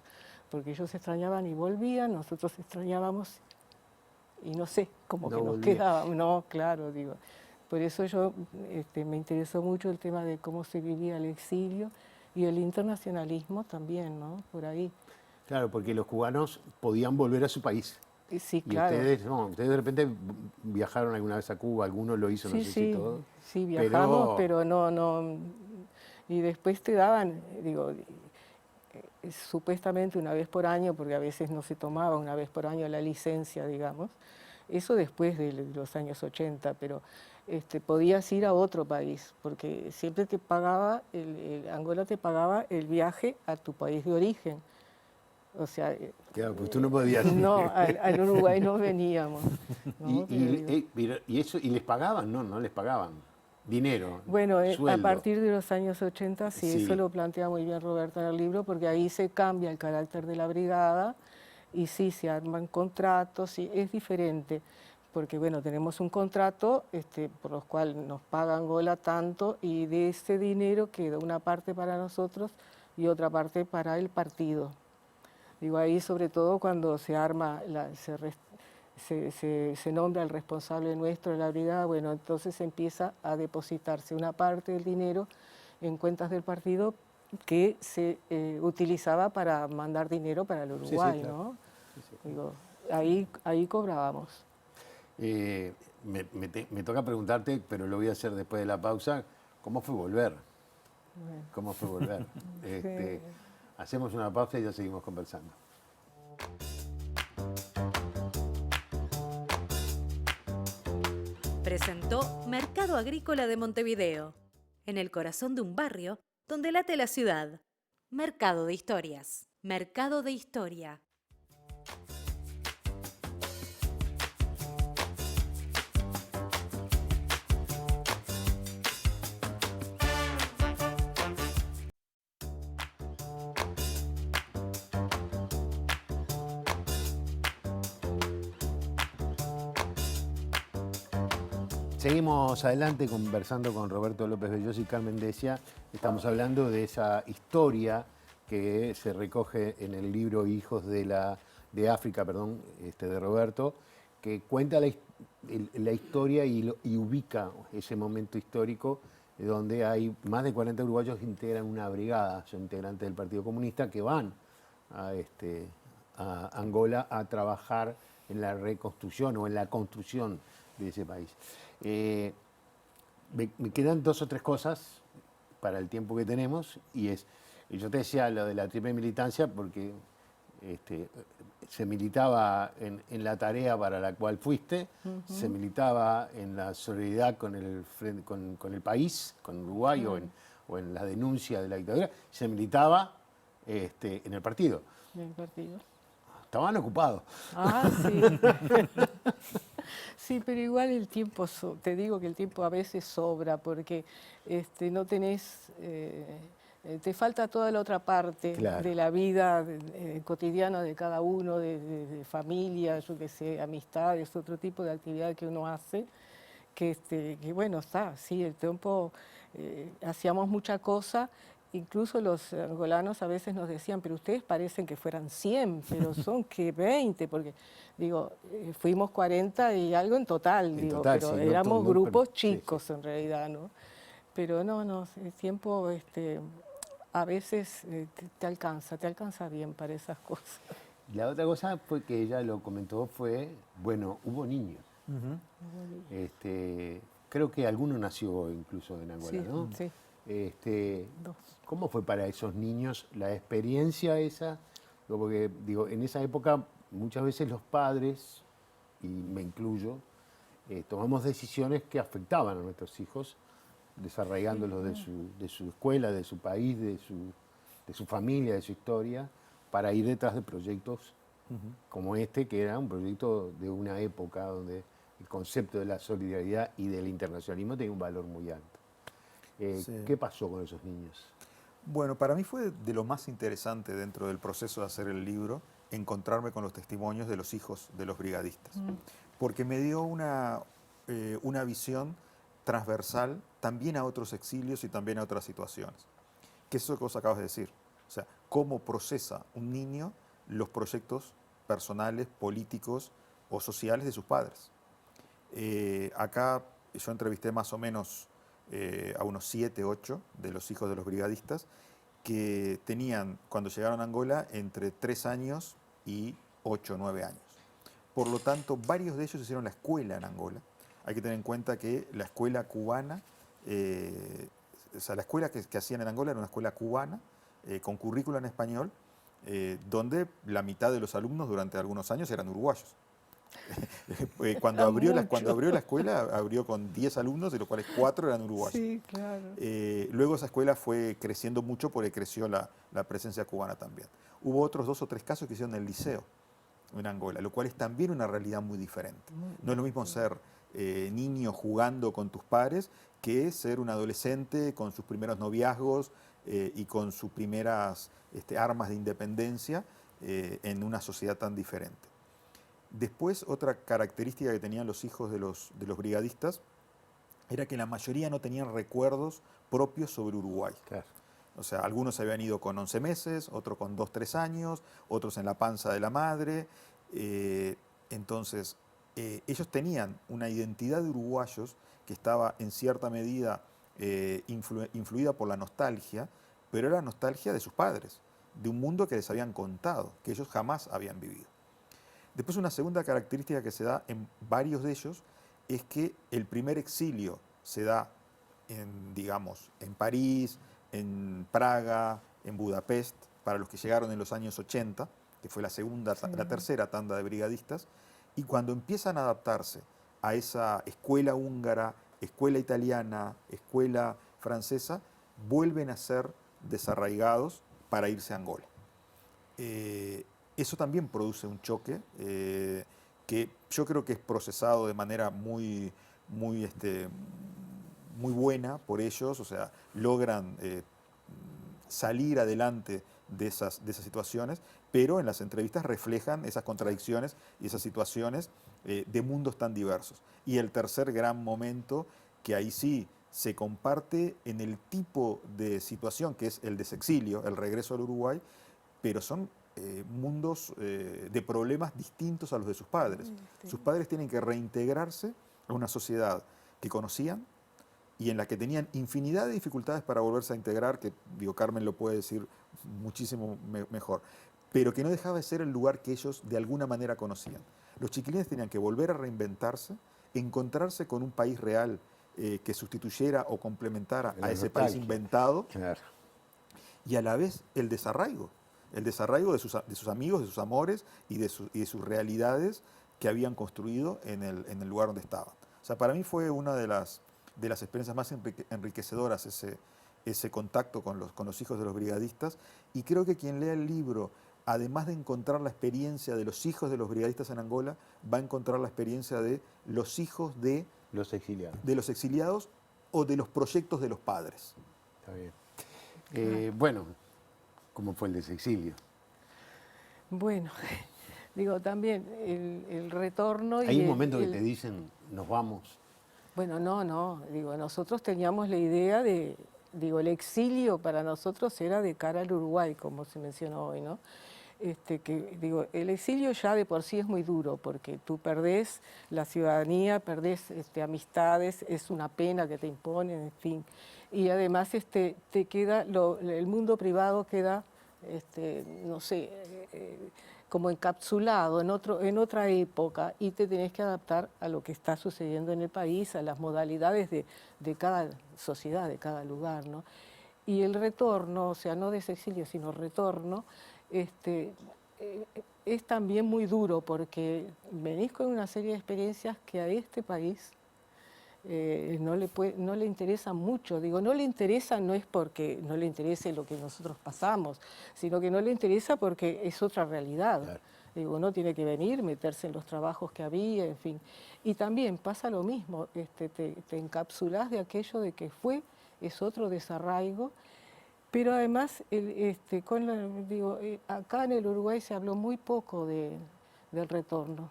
porque ellos extrañaban y volvían, nosotros extrañábamos y no sé, como No que nos volvía. quedábamos, no, claro, digo. Por eso yo me interesó mucho el tema de cómo se vivía el exilio y el internacionalismo también, ¿no? Por ahí. Claro, porque los cubanos podían volver a su país. Y sí, Y claro. ustedes, no, ustedes de repente viajaron alguna vez a Cuba, algunos lo hizo, no Sí, sé si sí, todos. sí, viajamos, pero no. Y después te daban, digo, supuestamente una vez por año, porque a veces no se tomaba una vez por año la licencia, digamos. Eso después de los años 80, pero podías ir a otro país, porque siempre te pagaba, Angola te pagaba el viaje a tu país de origen. O sea, Claro, pues tú no podías ir. no, al Uruguay no veníamos. Y, ¿No? Pero digo, y eso, ¿y les pagaban? No, no les pagaban. Dinero, bueno, a sueldo. partir de los años 80, sí, Sí. eso lo plantea muy bien Roberto en el libro, porque ahí se cambia el carácter de la brigada y sí, se arman contratos, y es diferente, porque bueno, tenemos un contrato por los cuales nos paga Angola tanto y de ese dinero queda una parte para nosotros y otra parte para el partido. Digo, ahí sobre todo cuando se arma, se nombra el responsable nuestro de la brigada, bueno, entonces empieza a depositarse una parte del dinero en cuentas del partido que se utilizaba para mandar dinero para el Sí, sí, Uruguay, claro. ¿no? Sí, sí. Digo, ahí cobrábamos. Me toca preguntarte, pero lo voy a hacer después de la pausa, ¿cómo fue volver? Bueno, ¿Cómo fue volver? Hacemos una pausa y ya seguimos conversando. Presentó Mercado Agrícola de Montevideo, en el corazón de un barrio donde late la ciudad. Mercado de Historias. Mercado de Historia. Seguimos adelante conversando con Roberto López Belloso y Carmen Decia. Estamos hablando de esa historia que se recoge en el libro Hijos de África, de Roberto, que cuenta la historia y ubica ese momento histórico donde hay más de 40 uruguayos que integran una brigada, son integrantes del Partido Comunista, que van a Angola a trabajar en la reconstrucción o en la construcción de ese país. Me quedan 2 o 3 cosas para el tiempo que tenemos y yo te decía lo de la triple militancia porque se militaba en la tarea para la cual fuiste, se militaba en la solidaridad con el país, con Uruguay o en la denuncia de la dictadura, se militaba en el partido. En el partido. Estaban ocupados. Ah, sí. Sí, pero igual el tiempo, te digo que el tiempo a veces sobra porque no tenés, te falta toda la otra parte Claro. de la vida cotidiana de cada uno, de familia, yo qué sé, amistades, otro tipo de actividad que uno hace, que bueno, está, sí, el tiempo, hacíamos mucha cosa. Incluso los angolanos a veces nos decían, pero ustedes parecen que fueran 100, pero son que 20, porque digo, fuimos 40 y algo en total, En digo, total, pero sí, no éramos todo, grupos pero sí, chicos sí. en realidad, ¿no? Pero no, el tiempo a veces te alcanza bien para esas cosas. La otra cosa fue que ella lo comentó fue, bueno, hubo niños. Creo que alguno nació incluso en Angola, Sí, ¿no? sí. 2. ¿Cómo fue para esos niños la experiencia esa? Porque digo, en esa época muchas veces los padres, y me incluyo, tomamos decisiones que afectaban a nuestros hijos, desarraigándolos de su escuela, de su país, de su familia, de su historia, para ir detrás de proyectos como este, que era un proyecto de una época donde el concepto de la solidaridad y del internacionalismo tenía un valor muy alto. Sí. ¿Qué pasó con esos niños? Bueno, para mí fue de lo más interesante dentro del proceso de hacer el libro encontrarme con los testimonios de los hijos de los brigadistas, porque me dio una visión transversal también a otros exilios y también a otras situaciones. ¿Qué es eso que vos acabas de decir? O sea, cómo procesa un niño los proyectos personales, políticos o sociales de sus padres. Acá yo entrevisté más o menos a unos 7, 8 de los hijos de los brigadistas que tenían, cuando llegaron a Angola, entre 3 años y 8 o 9 años. Por lo tanto, varios de ellos hicieron la escuela en Angola. Hay que tener en cuenta que la escuela cubana, o sea, la escuela que hacían en Angola era una escuela cubana, con currícula en español, donde la mitad de los alumnos durante algunos años eran uruguayos. Cuando abrió la escuela, abrió con 10 alumnos, de los cuales 4 eran uruguayos. Sí, claro. Luego esa escuela fue creciendo mucho porque creció la presencia cubana también. Hubo otros 2 o 3 casos que hicieron en el liceo en Angola, lo cual es también una realidad muy diferente. No es lo mismo ser niño jugando con tus pares que ser un adolescente con sus primeros noviazgos y con sus primeras armas de independencia en una sociedad tan diferente. Después, otra característica que tenían los hijos de los brigadistas era que la mayoría no tenían recuerdos propios sobre Uruguay. Claro. O sea, algunos se habían ido con 11 meses, otros con 2, 3 años, otros en la panza de la madre. Entonces, ellos tenían una identidad de uruguayos que estaba en cierta medida influida por la nostalgia, pero era la nostalgia de sus padres, de un mundo que les habían contado, que ellos jamás habían vivido. Después, una segunda característica que se da en varios de ellos es que el primer exilio se da en París, en Praga, en Budapest, para los que llegaron en los años 80, que fue la tercera tanda de brigadistas, y cuando empiezan a adaptarse a esa escuela húngara, escuela italiana, escuela francesa, vuelven a ser desarraigados para irse a Angola. Eso también produce un choque que yo creo que es procesado de manera muy buena por ellos, o sea, logran salir adelante de esas situaciones, pero en las entrevistas reflejan esas contradicciones y esas situaciones de mundos tan diversos. Y el tercer gran momento, que ahí sí se comparte en el tipo de situación que es el desexilio, el regreso al Uruguay, pero son mundos de problemas distintos a los de sus padres. Sus padres tienen que reintegrarse a una sociedad que conocían y en la que tenían infinidad de dificultades para volverse a integrar, que digo, Carmen lo puede decir muchísimo mejor, pero que no dejaba de ser el lugar que ellos de alguna manera conocían. Los chiquilines tenían que volver a reinventarse, encontrarse con un país real que sustituyera o complementara a ese país inventado, Claro. y a la vez el desarraigo de sus amigos, de sus amores y de sus realidades que habían construido en el lugar donde estaban. O sea, para mí fue una de las experiencias más enriquecedoras ese contacto con los hijos de los brigadistas, y creo que quien lea el libro, además de encontrar la experiencia de los hijos de los brigadistas en Angola, va a encontrar la experiencia de los hijos de Los exiliados. los exiliados o de los proyectos de los padres. Está bien. Bueno, ¿cómo fue el desexilio? Bueno, digo, también el retorno... Hay y un el- momento que el- te dicen, nos vamos. Bueno, no, digo, nosotros teníamos la idea de, digo, el exilio para nosotros era de cara al Uruguay, como se mencionó hoy, ¿no? Digo, el exilio ya de por sí es muy duro, porque tú perdés la ciudadanía, perdés amistades, es una pena que te imponen, en fin. Y además te queda, el mundo privado queda, no sé, como encapsulado en otra época, y te tenés que adaptar a lo que está sucediendo en el país, a las modalidades de cada sociedad, de cada lugar, ¿no? Y el retorno, o sea, no desexilio, sino retorno, es también muy duro porque venís con una serie de experiencias que a este país no le interesa mucho. Digo, no le interesa no es porque no le interese lo que nosotros pasamos, sino que no le interesa porque es otra realidad. Claro. Digo, uno tiene que venir, meterse en los trabajos que había, en fin. Y también pasa lo mismo, te encapsulás de aquello de que es otro desarraigo, pero además, acá en el Uruguay se habló muy poco del retorno.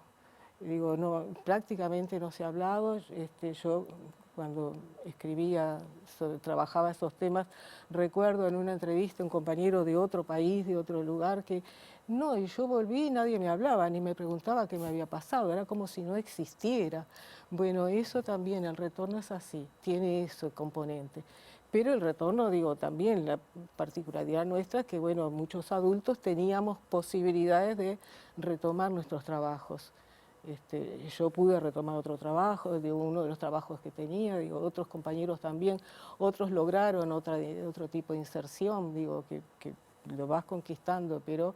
Digo, no, prácticamente no se ha hablado. Yo cuando trabajaba esos temas, recuerdo en una entrevista un compañero de otro país, de otro lugar, que no, y yo volví y nadie me hablaba, ni me preguntaba qué me había pasado, era como si no existiera. Bueno, eso también, el retorno es así, tiene ese componente. Pero el retorno, digo, también la particularidad nuestra es que, bueno, muchos adultos teníamos posibilidades de retomar nuestros trabajos. Yo pude retomar otro trabajo, uno de los trabajos que tenía, digo, otros compañeros también, otros lograron otro tipo de inserción, digo, que lo vas conquistando, pero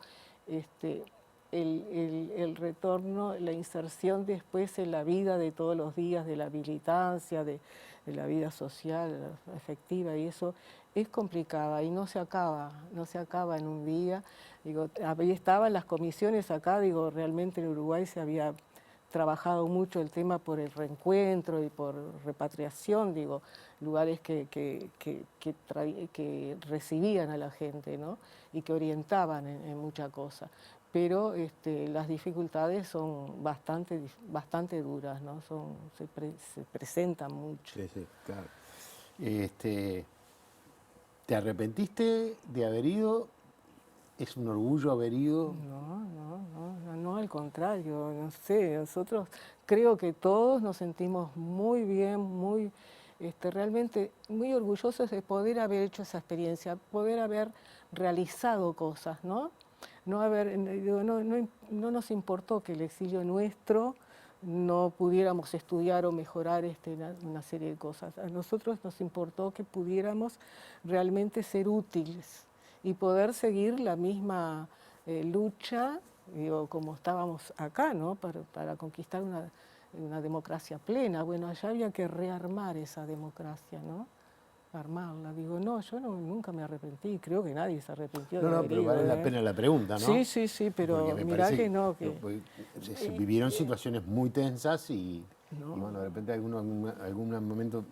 el retorno, la inserción después en la vida de todos los días, de la militancia, de la vida social, afectiva, y eso es complicada y no se acaba en un día. Digo, ahí estaban las comisiones acá, digo, realmente en Uruguay se había trabajado mucho el tema por el reencuentro y por repatriación, digo, lugares que recibían a la gente, ¿no? Y que orientaban en mucha cosa. Pero las dificultades son bastante duras, ¿no? Se presentan mucho. Sí, sí, claro. ¿Te arrepentiste de haber ido? ¿Es un orgullo haber ido? No, al contrario, no sé, nosotros creo que todos nos sentimos muy bien, realmente muy orgullosos de poder haber hecho esa experiencia, poder haber realizado cosas, ¿no? No nos importó que el exilio nuestro no pudiéramos estudiar o mejorar una serie de cosas. A nosotros nos importó que pudiéramos realmente ser útiles y poder seguir la misma lucha, digo, como estábamos acá, ¿no? Para conquistar una democracia plena. Bueno, allá había que rearmar esa democracia, ¿no? Armarla. Digo, yo nunca me arrepentí, creo que nadie se arrepintió de haber Pero ido, vale la pena la pregunta, ¿no? Sí, pero Porque me mirá parece que no, que... se vivieron situaciones muy tensas y bueno, de repente en algún momento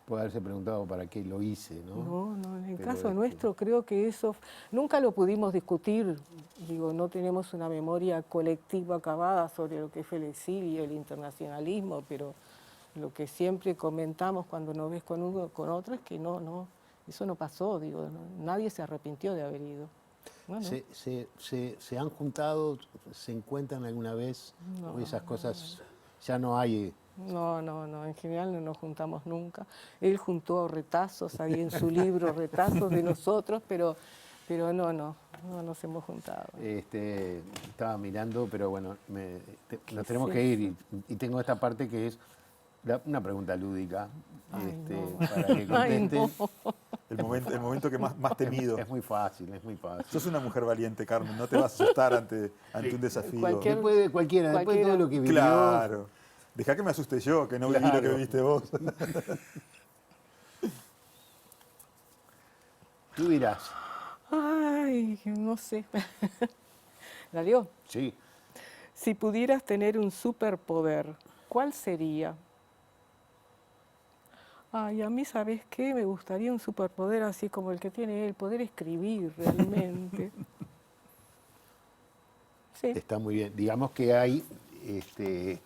puede haberse preguntado para qué lo hice, ¿no? No, en el Pero caso nuestro creo que eso nunca lo pudimos discutir, digo, no tenemos una memoria colectiva acabada sobre lo que fue el exilio, el internacionalismo, pero lo que siempre comentamos cuando nos ves con uno con otro es que eso no pasó, digo, nadie se arrepintió de haber ido. Bueno. ¿Se han juntado, se encuentran alguna vez? No, ¿O esas cosas ya no hay? No, en general no nos juntamos nunca. Él juntó retazos ahí en su libro, retazos de nosotros, pero no nos hemos juntado. Estaba mirando, pero bueno, nos tenemos Sí. que ir y tengo esta parte que es una pregunta lúdica para que Ay, contesten. El momento que más temido. Es muy fácil, es muy fácil. Sos una mujer valiente, Carmen, no te vas a asustar ante un desafío. Después de cualquiera, después de todo lo que vivió. Claro. Dejá que me asuste yo, que no viví lo que viviste vos. Tú dirás. Ay, no sé. ¿La leo? Sí. Si pudieras tener un superpoder, ¿cuál sería? Ay, a mí, ¿sabes qué? Me gustaría un superpoder así como el que tiene él, poder escribir realmente. Sí. Está muy bien. Digamos que hay, que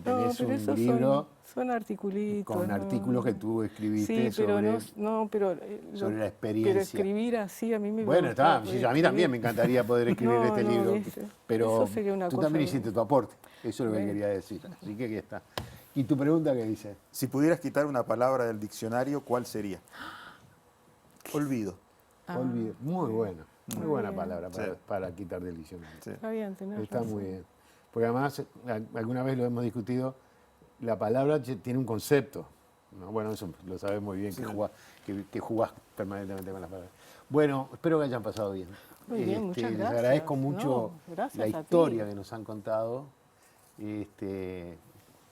tenés pero un esos libro son articulitos. con artículos que tú escribiste Sí, pero sobre, sobre la experiencia. Pero escribir así a mí me Bueno, gusta. está, sí, a mí también me encantaría poder escribir este libro, pero eso sería una tú cosa también de- hiciste tu aporte, eso es lo que Bueno. quería decir. Así que aquí está. ¿Y tu pregunta qué dice? Si pudieras quitar una palabra del diccionario, ¿cuál sería? Olvido. Olvido. Muy buena, muy buena bien. palabra Sí. para quitar del diccionario. Sí. Está bien, tenés Está razón. muy bien. Porque además, alguna vez lo hemos discutido, la palabra tiene un concepto, ¿no? Bueno, eso lo sabes muy bien, que jugás permanentemente con las palabras. Bueno, espero que hayan pasado bien. Muy bien, muchas Les gracias. agradezco mucho No, gracias la a ti. historia que nos han contado, que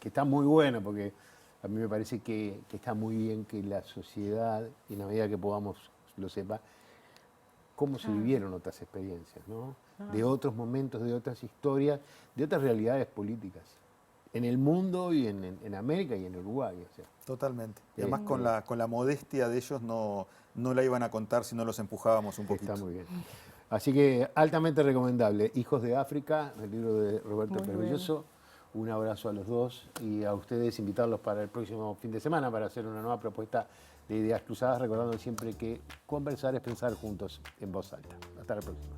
está muy buena, porque a mí me parece que está muy bien que la sociedad, y en la medida que podamos lo sepa, cómo se vivieron otras experiencias, ¿no? De otros momentos, de otras historias, de otras realidades políticas, en el mundo y en América y en Uruguay. O sea. Totalmente. Y además Este- con la modestia de ellos no la iban a contar si no los empujábamos un poquito. Está muy bien. Así que altamente recomendable. Hijos de África, el libro de Roberto Muy Pérez bien. Belloso. Un abrazo a los dos y a ustedes invitarlos para el próximo fin de semana para hacer una nueva propuesta de ideas cruzadas, recordando siempre que conversar es pensar juntos en voz alta. Hasta la próxima.